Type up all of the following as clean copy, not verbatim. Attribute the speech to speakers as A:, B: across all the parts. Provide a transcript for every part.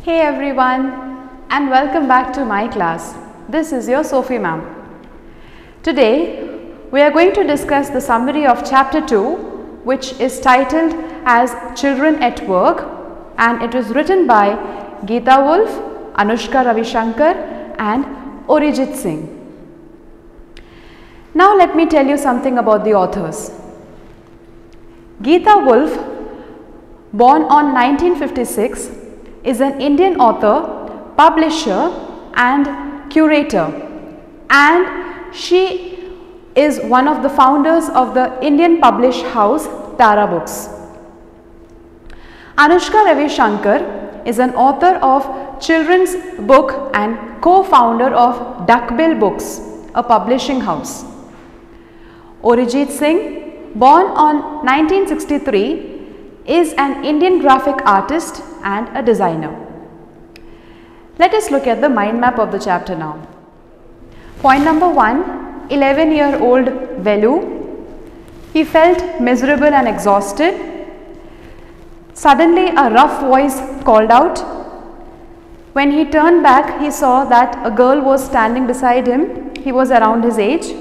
A: Hey everyone, and welcome back to my class. This is your Sophie ma'am. Today we are going to discuss the summary of chapter 2, which is titled as Children at Work, and it was written by Geeta Wolf, Anushka Ravishankar and Arijit Singh. Now let me tell you something about the authors. Geeta Wolf, born on 1956, is an Indian author, publisher and curator, and she is one of the founders of the Indian published house Tara Books. Anushka Ravishankar is an author of children's book and co-founder of Duckbill Books, a publishing house. Arijit Singh, born on 1963, is an Indian graphic artist and a designer. Let us look at the mind map of the chapter now. Point number 1, 11-year-old Velu. He felt miserable and exhausted. Suddenly a rough voice called out. When he turned back, he saw that a girl was standing beside him. He was around his age.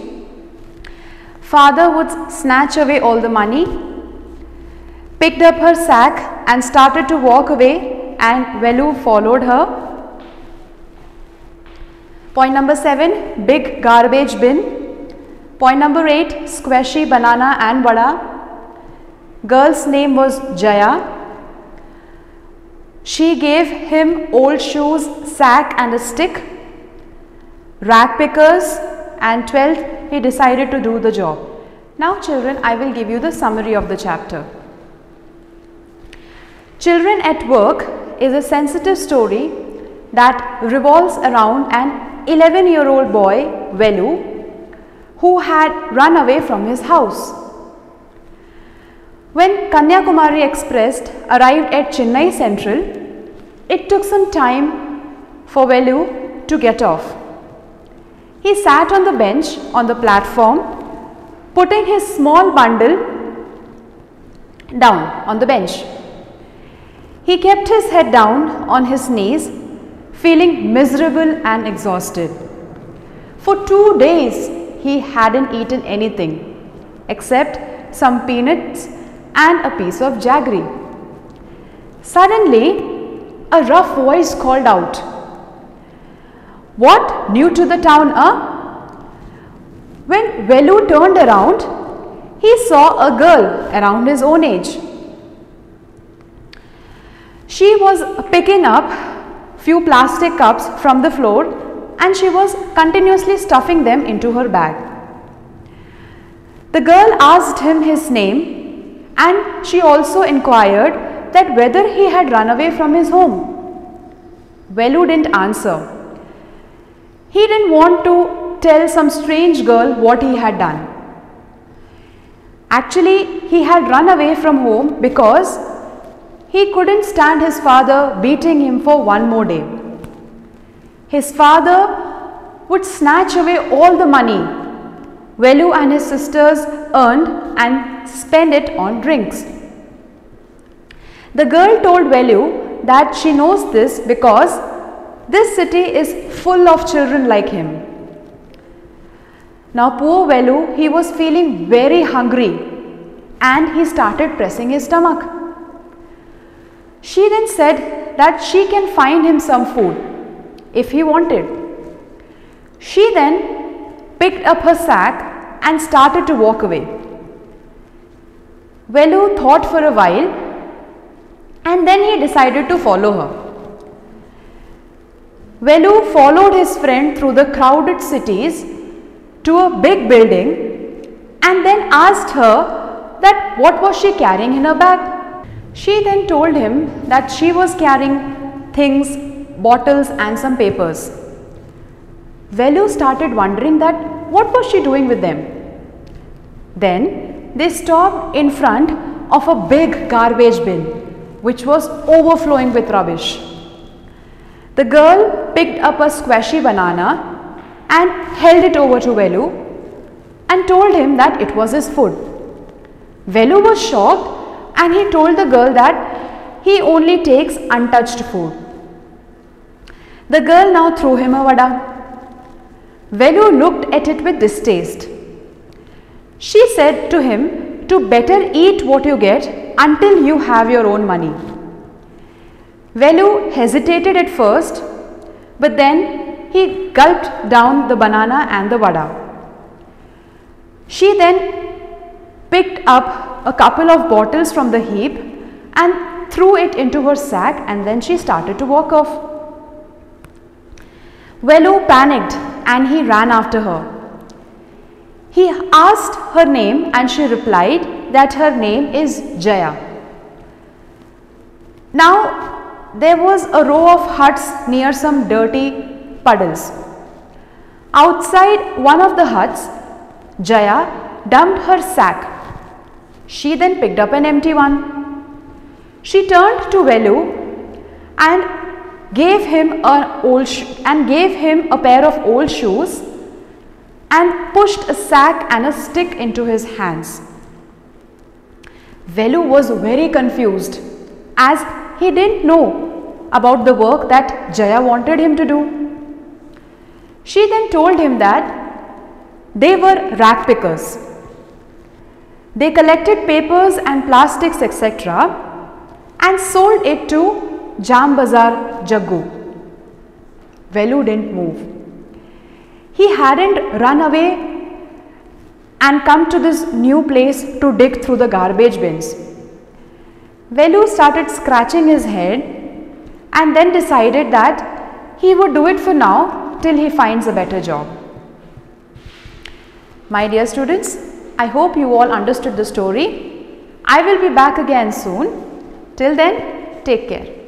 A: Father would snatch away all the money, picked up her sack and started to walk away, and Velu followed her. Point number 7, big garbage bin. Point number 8, squashy banana and vada. Girl's name was Jaya. She gave him old shoes, sack and a stick, rag pickers, and 12th he decided to do the job. Now children, I will give you the summary of the chapter. Children at Work is a sensitive story that revolves around an 11-year-old boy, Velu, who had run away from his house. When Kanyakumari Express arrived at Chennai Central, it took some time for Velu to get off. He sat on the bench on the platform, putting his small bundle down on the bench. He kept his head down on his knees, feeling miserable and exhausted. For 2 days, he hadn't eaten anything except some peanuts and a piece of jaggery. Suddenly, a rough voice called out, "What, new to the town, When Velu turned around, he saw a girl around his own age. She was picking up few plastic cups from the floor and she was continuously stuffing them into her bag. The girl asked him his name and she also inquired that whether he had run away from his home. Velu didn't answer. He didn't want to tell some strange girl what he had done. Actually, he had run away from home because he couldn't stand his father beating him for one more day. His father would snatch away all the money Velu and his sisters earned and spend it on drinks. The girl told Velu that she knows this because this city is full of children like him. Now poor Velu, he was feeling very hungry and he started pressing his stomach. She then said that she can find him some food if he wanted. She then picked up her sack and started to walk away. Velu thought for a while and then he decided to follow her. Velu followed his friend through the crowded cities to a big building and then asked her that what was she carrying in her bag. She then told him that she was carrying things, bottles and some papers. Velu started wondering that what was she doing with them. Then they stopped in front of a big garbage bin which was overflowing with rubbish. The girl picked up a squashy banana and held it over to Velu and told him that it was his food. Velu was shocked and he told the girl that he only takes untouched food. The girl now threw him a vada. Velu looked at it with distaste. She said to him to better eat what you get until you have your own money. Velu hesitated at first, but then he gulped down the banana and the vada. She then picked up a couple of bottles from the heap and threw it into her sack, and then she started to walk off. Velu panicked and he ran after her. He asked her name and she replied that her name is Jaya. Now there was a row of huts near some dirty puddles. Outside one of the huts, Jaya dumped her sack. She then picked up an empty one. She turned to Velu and gave him a pair of old shoes and pushed a sack and a stick into his hands. Velu was very confused as he didn't know about the work that Jaya wanted him to do. She then told him that they were rag pickers. They collected papers and plastics, etc., and sold it to Jam Bazar Jaggu. Velu didn't move. He hadn't run away and come to this new place to dig through the garbage bins. Velu started scratching his head and then decided that he would do it for now till he finds a better job. My dear students, I hope you all understood the story. I will be back again soon. Till then, take care.